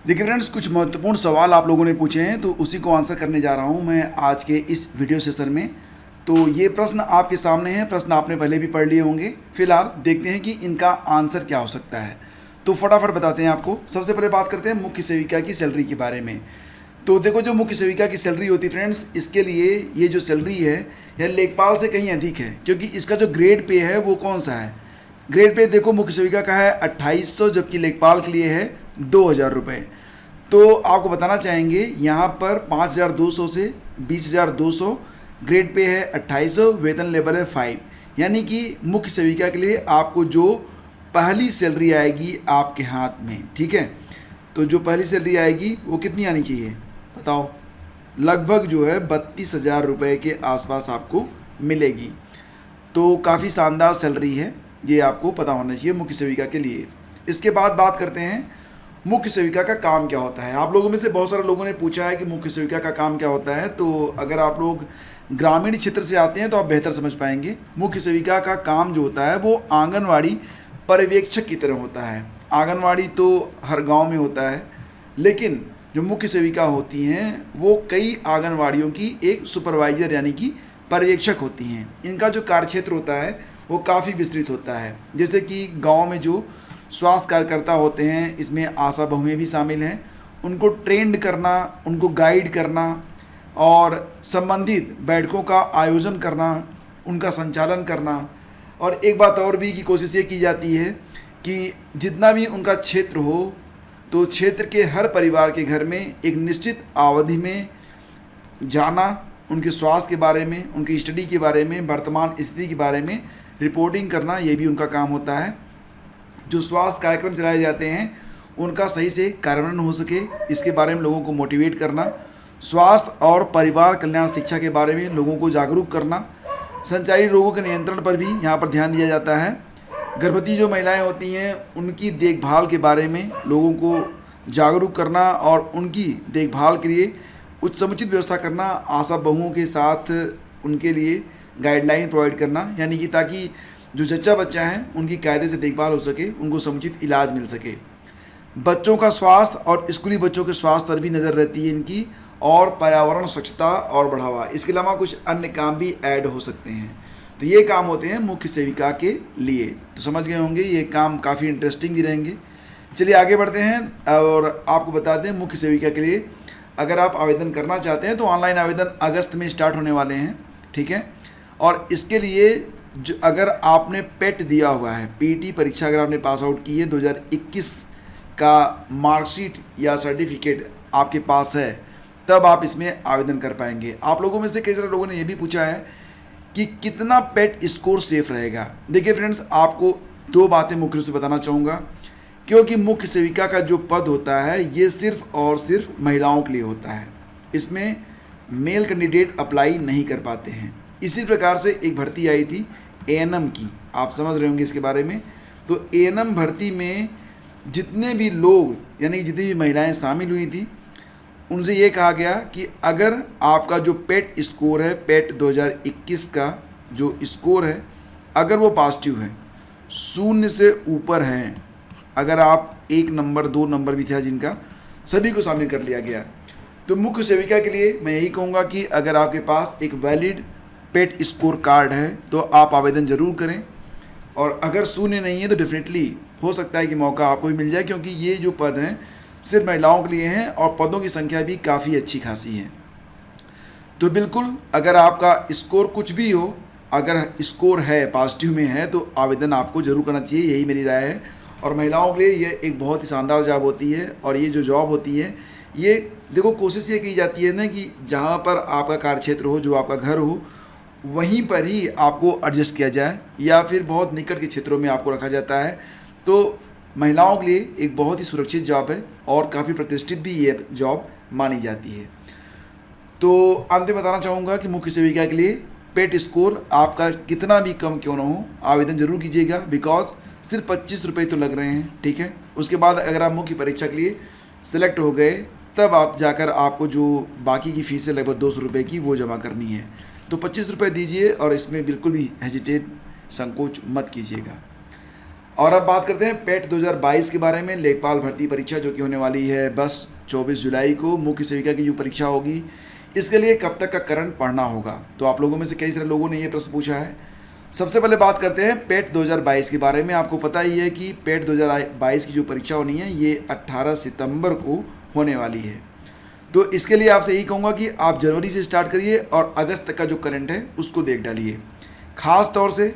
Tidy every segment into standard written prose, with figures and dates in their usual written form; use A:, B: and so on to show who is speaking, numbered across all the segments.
A: देखिए फ्रेंड्स, कुछ महत्वपूर्ण सवाल आप लोगों ने पूछे हैं तो उसी को आंसर करने जा रहा हूं मैं आज के इस वीडियो सेशन में। तो ये प्रश्न आपके सामने हैं, प्रश्न आपने पहले भी पढ़ लिए होंगे। फिलहाल देखते हैं कि इनका आंसर क्या हो सकता है। तो फटाफट बताते हैं आपको। सबसे पहले बात करते हैं मुख्य सेविका की सैलरी के बारे में। तो देखो, जो मुख्य सेविका की सैलरी होती है फ्रेंड्स, इसके लिए ये जो सैलरी है यह लेखपाल से कहीं अधिक है, क्योंकि इसका जो ग्रेड पे है वो कौन सा है। ग्रेड पे देखो, मुख्य सेविका का है 2800, जबकि लेखपाल के लिए है 2000 रुपये। तो आपको बताना चाहेंगे यहाँ पर 5200 से 20200 ग्रेड पे है 2800, वेतन लेवल है 5। यानी कि मुख्य सेविका के लिए आपको जो पहली सैलरी आएगी आपके हाथ में, ठीक है, तो जो पहली सैलरी आएगी वो कितनी आनी चाहिए बताओ। लगभग जो है 32,000 रुपये के आसपास आपको मिलेगी। तो काफ़ी शानदार सैलरी है, ये आपको पता होना चाहिए मुख्य सेविका के लिए। इसके बाद बात करते हैं मुख्य सेविका का काम क्या होता है। आप लोगों में से बहुत सारे लोगों ने पूछा है कि मुख्य सेविका का काम क्या होता है। तो अगर आप लोग ग्रामीण क्षेत्र से आते हैं तो आप बेहतर समझ पाएंगे। मुख्य सेविका का काम जो होता है वो आंगनवाड़ी पर्यवेक्षक की तरह होता है। आंगनवाड़ी तो हर गांव में होता है, लेकिन जो मुख्य सेविका होती हैं वो कई आंगनवाड़ियों की एक सुपरवाइजर यानी कि पर्यवेक्षक होती हैं। इनका जो कार्यक्षेत्र होता है वो काफ़ी विस्तृत होता है। जैसे कि गांव में जो स्वास्थ्य कार्यकर्ता होते हैं, इसमें आशा बहुएँ भी शामिल हैं। उनको ट्रेंड करना, उनको गाइड करना और संबंधित बैठकों का आयोजन करना, उनका संचालन करना। और एक बात और भी की कोशिश ये की जाती है कि जितना भी उनका क्षेत्र हो, तो क्षेत्र के हर परिवार के घर में एक निश्चित अवधि में जाना, उनके स्वास्थ्य के बारे में, उनकी स्टडी के बारे में, वर्तमान स्थिति के बारे में रिपोर्टिंग करना, ये भी उनका काम होता है। जो स्वास्थ्य कार्यक्रम चलाए जाते हैं उनका सही से कार्यान्वयन हो सके, इसके बारे में लोगों को मोटिवेट करना, स्वास्थ्य और परिवार कल्याण शिक्षा के बारे में लोगों को जागरूक करना, संचारी रोगों के नियंत्रण पर भी यहाँ पर ध्यान दिया जाता है। गर्भवती जो महिलाएं होती हैं उनकी देखभाल के बारे में लोगों को जागरूक करना और उनकी देखभाल के लिए उच्च समुचित व्यवस्था करना, आशा बहुओं के साथ उनके लिए गाइडलाइन प्रोवाइड करना, यानी कि ताकि जो जच्चा बच्चा है उनकी कायदे से देखभाल हो सके, उनको समुचित इलाज मिल सके। बच्चों का स्वास्थ्य और स्कूली बच्चों के स्वास्थ्य पर भी नज़र रहती है इनकी, और पर्यावरण स्वच्छता और बढ़ावा। इसके अलावा कुछ अन्य काम भी ऐड हो सकते हैं। तो ये काम होते हैं मुख्य सेविका के लिए। तो समझ गए होंगे, ये काम काफ़ी इंटरेस्टिंग भी रहेंगे। चलिए आगे बढ़ते हैं और आपको बताते हैं मुख्य सेविका के लिए अगर आप आवेदन करना चाहते हैं तो ऑनलाइन आवेदन अगस्त में स्टार्ट होने वाले हैं, ठीक है। और इसके लिए जो अगर आपने पेट दिया हुआ है, पीटी परीक्षा अगर आपने पास आउट की है, 2021 का मार्कशीट या सर्टिफिकेट आपके पास है, तब आप इसमें आवेदन कर पाएंगे। आप लोगों में से कई सारे लोगों ने यह भी पूछा है कि कितना पेट स्कोर सेफ रहेगा। देखिए फ्रेंड्स, आपको दो बातें मुख्य रूप से बताना चाहूँगा, क्योंकि मुख्य सेविका का जो पद होता है ये सिर्फ और सिर्फ महिलाओं के लिए होता है। इसमें मेल कैंडिडेट अप्लाई नहीं कर पाते हैं। इसी प्रकार से एक भर्ती आई थी एएनएम की, आप समझ रहे होंगे इसके बारे में। तो एएनएम भर्ती में जितने भी लोग यानी कि जितनी भी महिलाएं शामिल हुई थी, उनसे ये कहा गया कि अगर आपका जो पेट स्कोर है, पेट 2021 का जो स्कोर है, अगर वो पॉजिटिव है, 0 से ऊपर है, अगर आप 1 नंबर 2 नंबर भी था जिनका, सभी को शामिल कर लिया गया। तो मुख्य सेविका के लिए मैं यही कहूँगा कि अगर आपके पास एक वैलिड पेट स्कोर कार्ड है तो आप आवेदन ज़रूर करें, और अगर 0 नहीं है तो डेफिनेटली हो सकता है कि मौका आपको भी मिल जाए, क्योंकि ये जो पद हैं सिर्फ महिलाओं के लिए हैं और पदों की संख्या भी काफ़ी अच्छी खासी है। तो बिल्कुल अगर आपका स्कोर कुछ भी हो, अगर स्कोर है पॉजिटिव में है, तो आवेदन आपको ज़रूर करना चाहिए, यही मेरी राय है। और महिलाओं के लिए ये एक बहुत ही शानदार जॉब होती है। और ये जो जॉब होती है, ये देखो कोशिश ये की जाती है ना कि जहाँ पर आपका कार्यक्षेत्र हो, जो आपका घर हो, वहीं पर ही आपको एडजस्ट किया जाए, या फिर बहुत निकट के क्षेत्रों में आपको रखा जाता है। तो महिलाओं के लिए एक बहुत ही सुरक्षित जॉब है और काफ़ी प्रतिष्ठित भी ये जॉब मानी जाती है। तो अंत में बताना चाहूँगा कि मुख्य सेविका के लिए पेट स्कोर आपका कितना भी कम क्यों ना हो, आवेदन जरूर कीजिएगा, बिकॉज सिर्फ 25 रुपये तो लग रहे हैं, ठीक है। उसके बाद अगर आप मुख्य परीक्षा के लिए सिलेक्ट हो गए, तब आप जाकर आपको जो बाकी की फीस है लगभग 200 रुपये की, वो जमा करनी है। तो 25 रुपये दीजिए और इसमें बिल्कुल भी हेजिटेट संकोच मत कीजिएगा। और अब बात करते हैं पेट 2022 के बारे में। लेखपाल भर्ती परीक्षा जो कि होने वाली है बस 24 जुलाई को, मुख्य सेविका की जो परीक्षा होगी, इसके लिए कब तक का करंट पढ़ना होगा। तो आप लोगों में से कई सारे लोगों ने ये प्रश्न पूछा है। सबसे पहले बात करते हैं पेट 2022 के बारे में। आपको पता ही है कि पेट 2022 की जो परीक्षा होनी है ये 18 सितंबर को होने वाली है। तो इसके लिए आपसे यही कहूँगा कि आप जनवरी से स्टार्ट करिए और अगस्त तक का जो करंट है उसको देख डालिए। ख़ास तौर से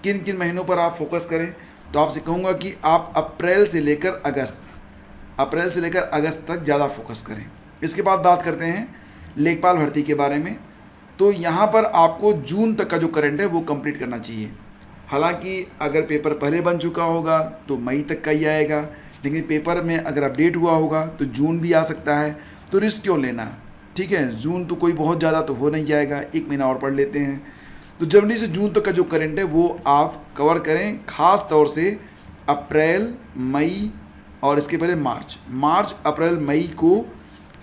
A: किन किन महीनों पर आप फोकस करें, तो आपसे कहूँगा कि आप अप्रैल से लेकर अगस्त तक ज़्यादा फोकस करें। इसके बाद बात करते हैं लेखपाल भर्ती के बारे में। तो यहाँ पर आपको जून तक का जो करंट है वो कंप्लीट करना चाहिए। हालांकि अगर पेपर पहले बन चुका होगा तो मई तक का ही आएगा, लेकिन पेपर में अगर अपडेट हुआ होगा तो जून भी आ सकता है। तो रिस्क क्यों लेना, ठीक है। जून तो कोई बहुत ज़्यादा तो हो नहीं जाएगा, 1 महीना और पढ़ लेते हैं। तो जनवरी से जून तक का जो करंट है वो आप कवर करें। ख़ास तौर से अप्रैल, मई और इसके पहले मार्च, अप्रैल, मई को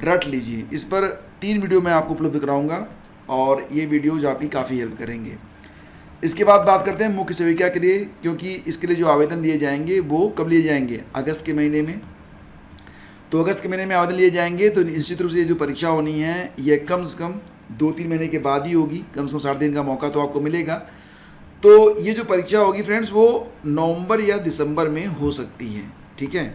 A: रट लीजिए। इस पर 3 वीडियो मैं आपको उपलब्ध कराऊंगा और ये वीडियोज आपकी काफ़ी हेल्प करेंगे। इसके बाद बात करते हैं मुख्य सेविका के लिए, क्योंकि इसके लिए जो आवेदन लिए जाएंगे वो कब लिए जाएंगे, अगस्त के महीने में। तो अगस्त के महीने में आवेदन लिए जाएंगे। तो निश्चित रूप से ये जो परीक्षा होनी है ये कम से कम 2-3 महीने के बाद ही होगी। कम से कम 60 दिन का मौका तो आपको मिलेगा। तो ये जो परीक्षा होगी फ्रेंड्स वो नवंबर या दिसंबर में हो सकती है, ठीक है।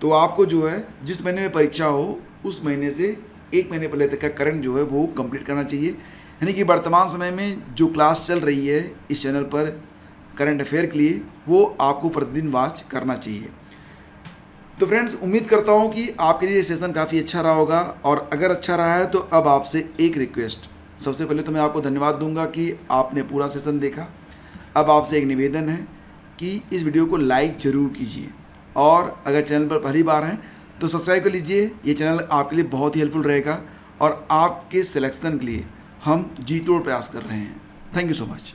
A: तो आपको जो है जिस महीने में परीक्षा हो उस महीने से 1 महीने पहले तक का करंट जो है वो कंप्लीट करना चाहिए। यानी कि वर्तमान समय में जो क्लास चल रही है इस चैनल पर करंट अफेयर के लिए, वो आपको प्रतिदिन वॉच करना चाहिए। तो फ्रेंड्स उम्मीद करता हूँ कि आपके लिए ये सेशन काफ़ी अच्छा रहा होगा। और अगर अच्छा रहा है तो अब आपसे एक रिक्वेस्ट, सबसे पहले तो मैं आपको धन्यवाद दूंगा कि आपने पूरा सेशन देखा। अब आपसे एक निवेदन है कि इस वीडियो को लाइक ज़रूर कीजिए और अगर चैनल पर पहली बार हैं तो सब्सक्राइब कर लीजिए। ये चैनल आपके लिए बहुत ही हेल्पफुल रहेगा और आपके सिलेक्शन के लिए हम जी तोड़ प्रयास कर रहे हैं। Thank you so much.